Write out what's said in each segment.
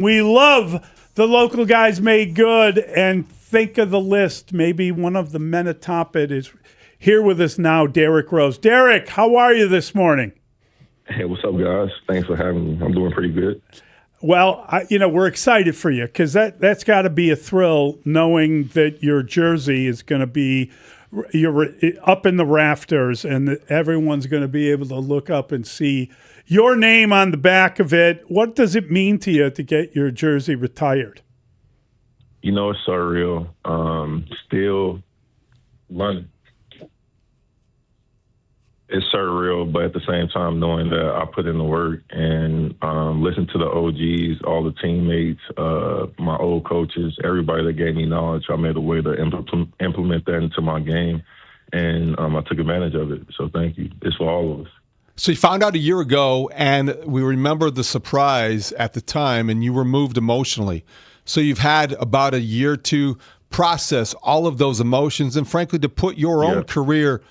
We love the local guys made good, and think of the list. Maybe one of the men atop it is here with us now, Derrick Rose. Derrick, how are you this morning? Hey, what's up, guys? Thanks for having me. I'm doing pretty good. Well, we're excited for you because that's got to be a thrill knowing that your jersey is going to be you're up in the rafters and everyone's going to be able to look up and see your name on the back of it. What does it mean to you to get your jersey retired? You know, it's surreal. Still learning. It's surreal, but at the same time, knowing that I put in the work and listen to the OGs, all the teammates, my old coaches, everybody that gave me knowledge, I made a way to implement that into my game, and I took advantage of it. So thank you. It's for all of us. So you found out a year ago, and we remember the surprise at the time, and you were moved emotionally. So you've had about a year to process all of those emotions and, frankly, to put your own career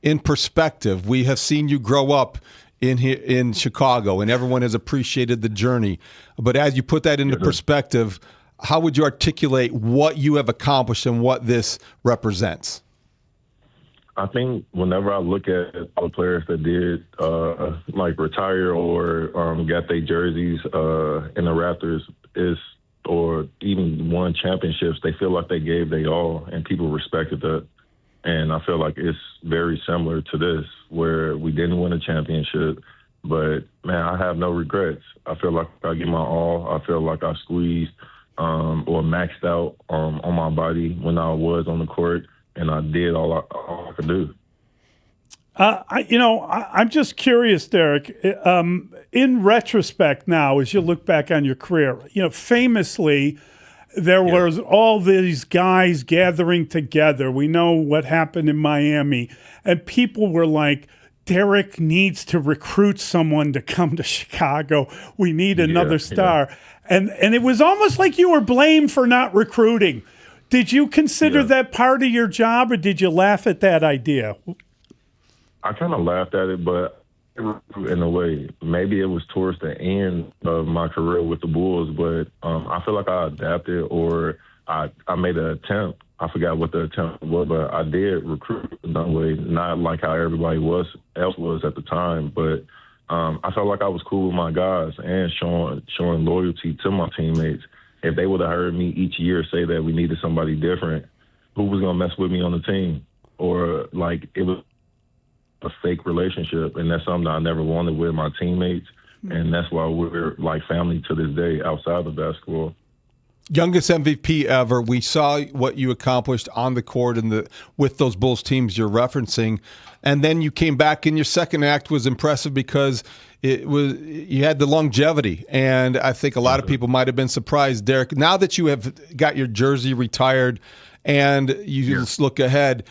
in perspective. We have seen you grow up in Chicago, and everyone has appreciated the journey. But as you put that into perspective, how would you articulate what you have accomplished and what this represents? I think whenever I look at all the players that did retire or got their jerseys in the Raptors or even won championships, they feel like they gave their all, and people respected that. And I feel like it's very similar to this, where we didn't win a championship, but, man, I have no regrets. I feel like I give my all. I feel like I squeezed or maxed out on my body when I was on the court, and I did all I could do. I'm just curious, Derrick. In retrospect now, as you look back on your career, famously, there was all these guys gathering together. We know what happened in Miami. And people were like, Derrick needs to recruit someone to come to Chicago. We need another star. And it was almost like you were blamed for not recruiting. Did you consider that part of your job, or did you laugh at that idea? I kind of laughed at it, but in a way, maybe it was towards the end of my career with the Bulls, but I feel like I adapted, or I made an attempt. I forgot what the attempt was, but I did recruit in that way, not like how everybody else was at the time, but I felt like I was cool with my guys and showing loyalty to my teammates. If they would have heard me each year say that we needed somebody different, who was going to mess with me on the team? Or like it was a fake relationship, and that's something I never wanted with my teammates, and that's why we're like family to this day outside of basketball. Youngest MVP ever. We saw what you accomplished on the court and with those Bulls teams you're referencing, and then you came back, and your second act was impressive because you had the longevity, and I think a lot of people might have been surprised, Derrick. Now that you have got your jersey retired, and you just look ahead.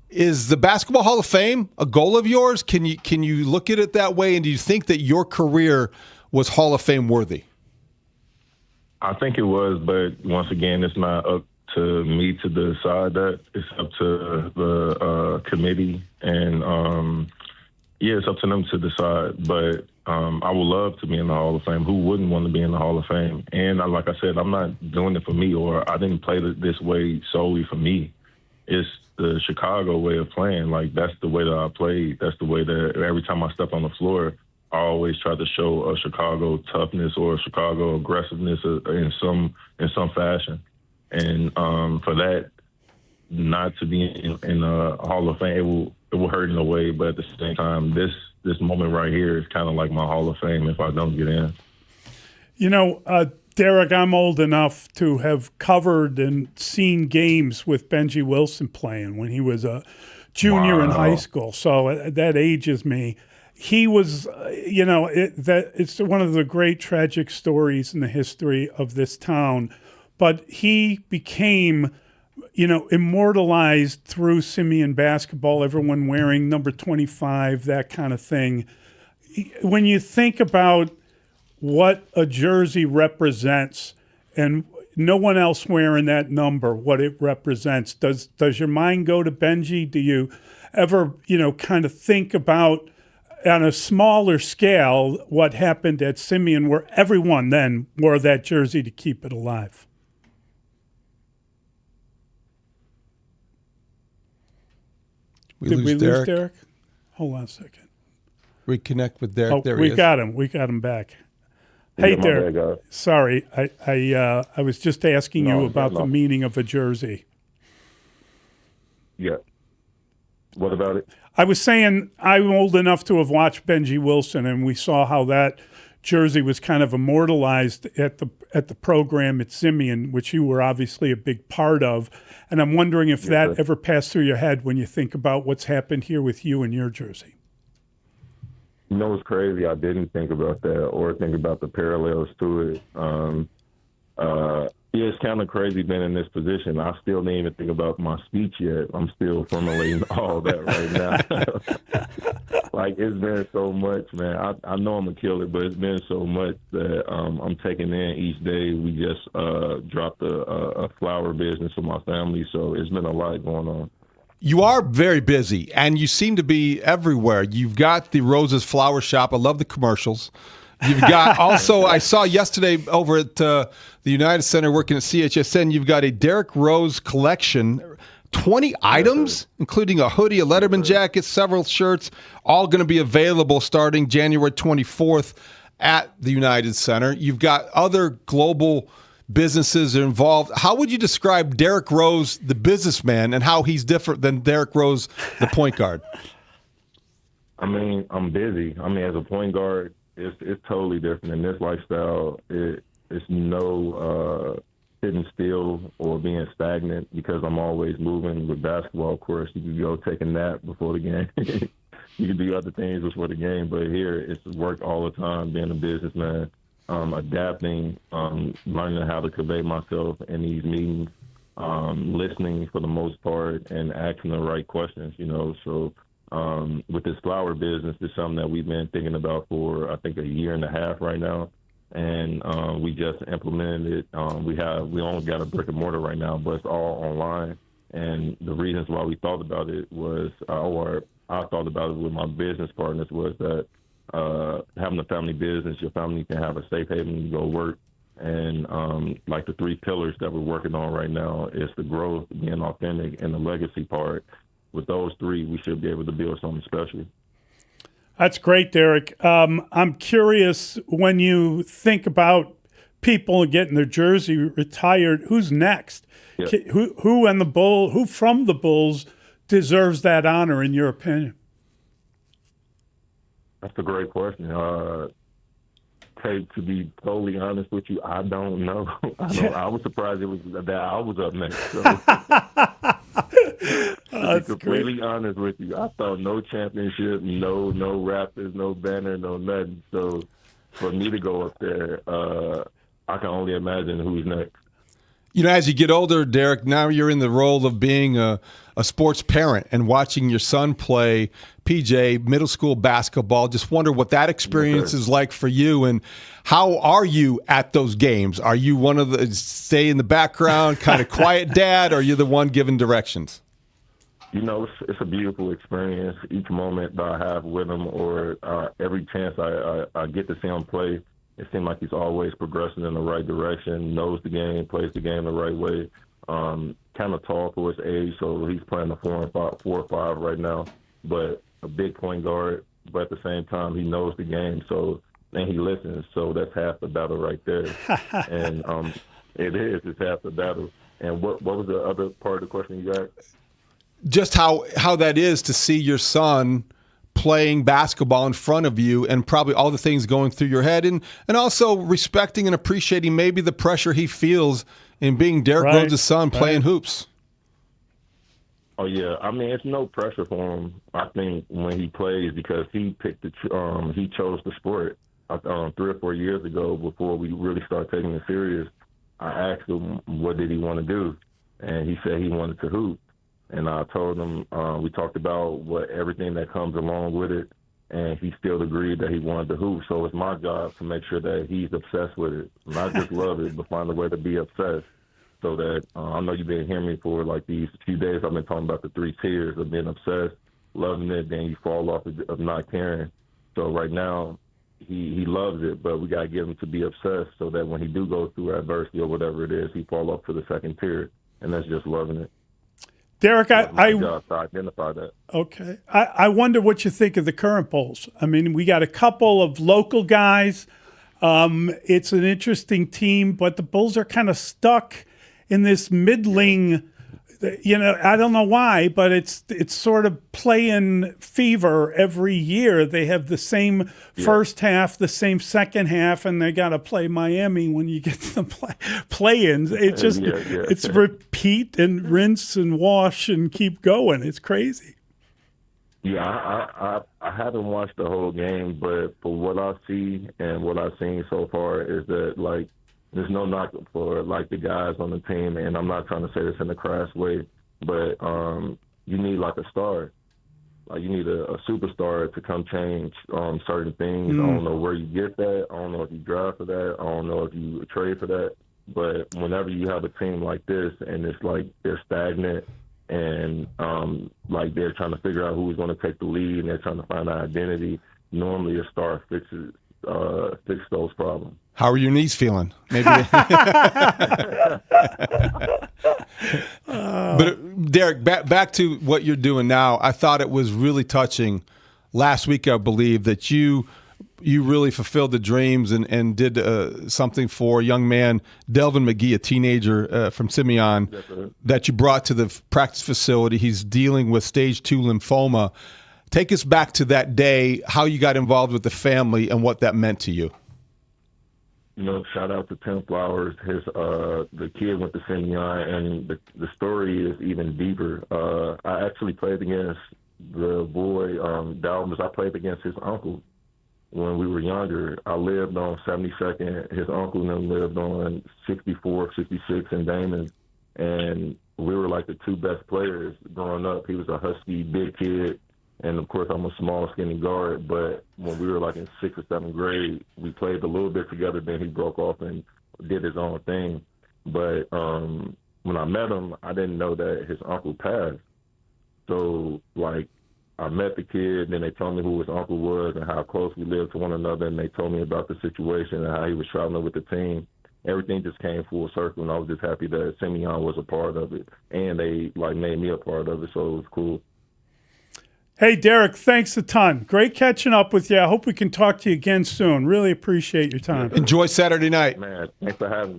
Is the Basketball Hall of Fame a goal of yours? Can you look at it that way? And do you think that your career was Hall of Fame worthy? I think it was, but once again, it's not up to me to decide that. It's up to the committee, and it's up to them to decide. But I would love to be in the Hall of Fame. Who wouldn't want to be in the Hall of Fame? And like I said, I'm not doing it for me, or I didn't play this way solely for me. It's the Chicago way of playing. Like, that's the way that I played. That's the way that every time I step on the floor, I always try to show a Chicago toughness or a Chicago aggressiveness in some fashion. And for that not to be in the Hall of Fame, it will hurt in a way. But at the same time, this moment right here is kind of like my Hall of Fame if I don't get in. Derrick, I'm old enough to have covered and seen games with Benji Wilson playing when he was a junior in high school. So that ages me. He was, it's one of the great tragic stories in the history of this town. But he became, immortalized through Simeon basketball, everyone wearing number 25, that kind of thing. When you think about what a jersey represents and no one else wearing that number, what it represents, does your mind go to Benji? Do you ever, kind of think about on a smaller scale, what happened at Simeon, where everyone then wore that jersey to keep it alive. Did we lose Derek? Hold on a second. Reconnect with Derek. Oh, there he is. We got him. We got him back. Hey, Derek. Sorry, I was just asking you about the meaning of a jersey. Yeah. What about it? I was saying I'm old enough to have watched Benji Wilson, and we saw how that jersey was kind of immortalized at the program at Simeon, which you were obviously a big part of. And I'm wondering if that ever passed through your head when you think about what's happened here with you and your jersey. You know what's crazy? I didn't think about that or think about the parallels to it. Yeah, it's kind of crazy being in this position. I still didn't even think about my speech yet. I'm still formulating all that right now. Like, it's been so much, man. I know I'm going to kill it, but it's been so much that I'm taking in each day. We just dropped a flower business for my family, so it's been a lot going on. You are very busy, and you seem to be everywhere. You've got the Roses Flower Shop. I love the commercials. You've got also, I saw yesterday over at the United Center working at CHSN, you've got a Derrick Rose collection, 20 items, including a hoodie, a Letterman jacket, several shirts, all going to be available starting January 24th at the United Center. You've got other global businesses involved. How would you describe Derrick Rose, the businessman, and how he's different than Derrick Rose, the point guard? I mean, I'm busy. I mean, as a point guard, it's totally different. In this lifestyle, it's no sitting still or being stagnant because I'm always moving. With basketball, of course, you can go take a nap before the game. You can do other things before the game. But here, it's work all the time, being a businessman, adapting, learning how to convey myself in these meetings, listening for the most part, and asking the right questions, you know. So with this flower business, it's something that we've been thinking about for, I think, a year and a half right now. And we just implemented it. We only got a brick and mortar right now, but it's all online. And the reasons why we thought about it was, or I thought about it with my business partners, was that having a family business, your family can have a safe haven to go work. And like the three pillars that we're working on right now is the growth, being authentic, and the legacy part. With those three, we should be able to build something special. That's great, Derek. I'm curious, when you think about people getting their jersey retired, who's next? Yeah. Who from the Bulls deserves that honor, in your opinion? That's a great question. To be totally honest with you, I don't know. I was surprised it was that I was up next. So. To be completely honest with you, I thought no championship, no Raptors, no banner, no nothing. So for me to go up there, I can only imagine who's next. You know, as you get older, Derek, now you're in the role of being a sports parent and watching your son play PJ middle school basketball. Just wonder what that experience is like for you, and how are you at those games? Are you one of the stay in the background, kind of quiet dad, or are you the one giving directions? You know, it's a beautiful experience. Each moment that I have with him, or every chance I get to see him play, it seems like he's always progressing in the right direction, knows the game, plays the game the right way. Kind of tall for his age, so he's playing the 4 or 5 right now, but a big point guard. But at the same time, he knows the game, and he listens. So that's half the battle right there. And it's half the battle. And what was the other part of the question you got? Just how that is to see your son playing basketball in front of you, and probably all the things going through your head, and also respecting and appreciating maybe the pressure he feels in being Derrick Rose's son playing hoops. Oh yeah, I mean, it's no pressure for him. I think when he plays, because he picked he chose the sport. 3 or 4 years ago, before we really started taking it serious, I asked him what did he want to do, and he said he wanted to hoop. And I told him, we talked about everything that comes along with it, and he still agreed that he wanted to hoop. So it's my job to make sure that he's obsessed with it. Not just love it, but find a way to be obsessed. So that I know you've been hearing me for like these few days. I've been talking about the 3 tiers of being obsessed, loving it, then you fall off of not caring. So right now, he loves it, but we got to get him to be obsessed so that when he do go through adversity or whatever it is, he fall off to the second tier, and that's just loving it. Derrick, My job to identify that. Okay. I wonder what you think of the current Bulls. I mean, we got a couple of local guys. It's an interesting team, but the Bulls are kind of stuck in this middling. I don't know why, but it's sort of play-in fever every year. They have the same first half, the same second half, and they got to play Miami when you get to the play-ins. It's just it's repeat and rinse and wash and keep going. It's crazy. Yeah, I haven't watched the whole game, but for what I see and what I've seen so far is that, like, there's no knock for, like, the guys on the team, and I'm not trying to say this in a crass way, but you need, like, a star. Like, you need a superstar to come change certain things. I don't know where you get that. I don't know if you draft for that. I don't know if you trade for that. But whenever you have a team like this and it's like they're stagnant and, like, they're trying to figure out who's going to take the lead and they're trying to find an identity, normally a star fix those problems. How are your knees feeling? Maybe. But Derrick, back to what you're doing now. I thought it was really touching last week, I believe, that you really fulfilled the dreams and did something for a young man, Delvin McGee, a teenager from Simeon, that you brought to the practice facility. He's dealing with stage 2 lymphoma. Take us back to that day, how you got involved with the family and what that meant to you. Shout out to Tim Flowers. The kid went to Simeon, and the story is even deeper. I actually played against the boy, Dalmas. I played against his uncle when we were younger. I lived on 72nd. His uncle and them lived on 64, 66 in Damon. And we were like the two best players growing up. He was a husky, big kid. And, of course, I'm a small, skinny guard. But when we were, like, in 6th or 7th grade, we played a little bit together. Then he broke off and did his own thing. But when I met him, I didn't know that his uncle passed. So, like, I met the kid, then they told me who his uncle was and how close we lived to one another, and they told me about the situation and how he was traveling with the team. Everything just came full circle, and I was just happy that Simeon was a part of it. And they, like, made me a part of it, so it was cool. Hey, Derrick, thanks a ton. Great catching up with you. I hope we can talk to you again soon. Really appreciate your time. Enjoy Saturday night. Man, thanks for having me.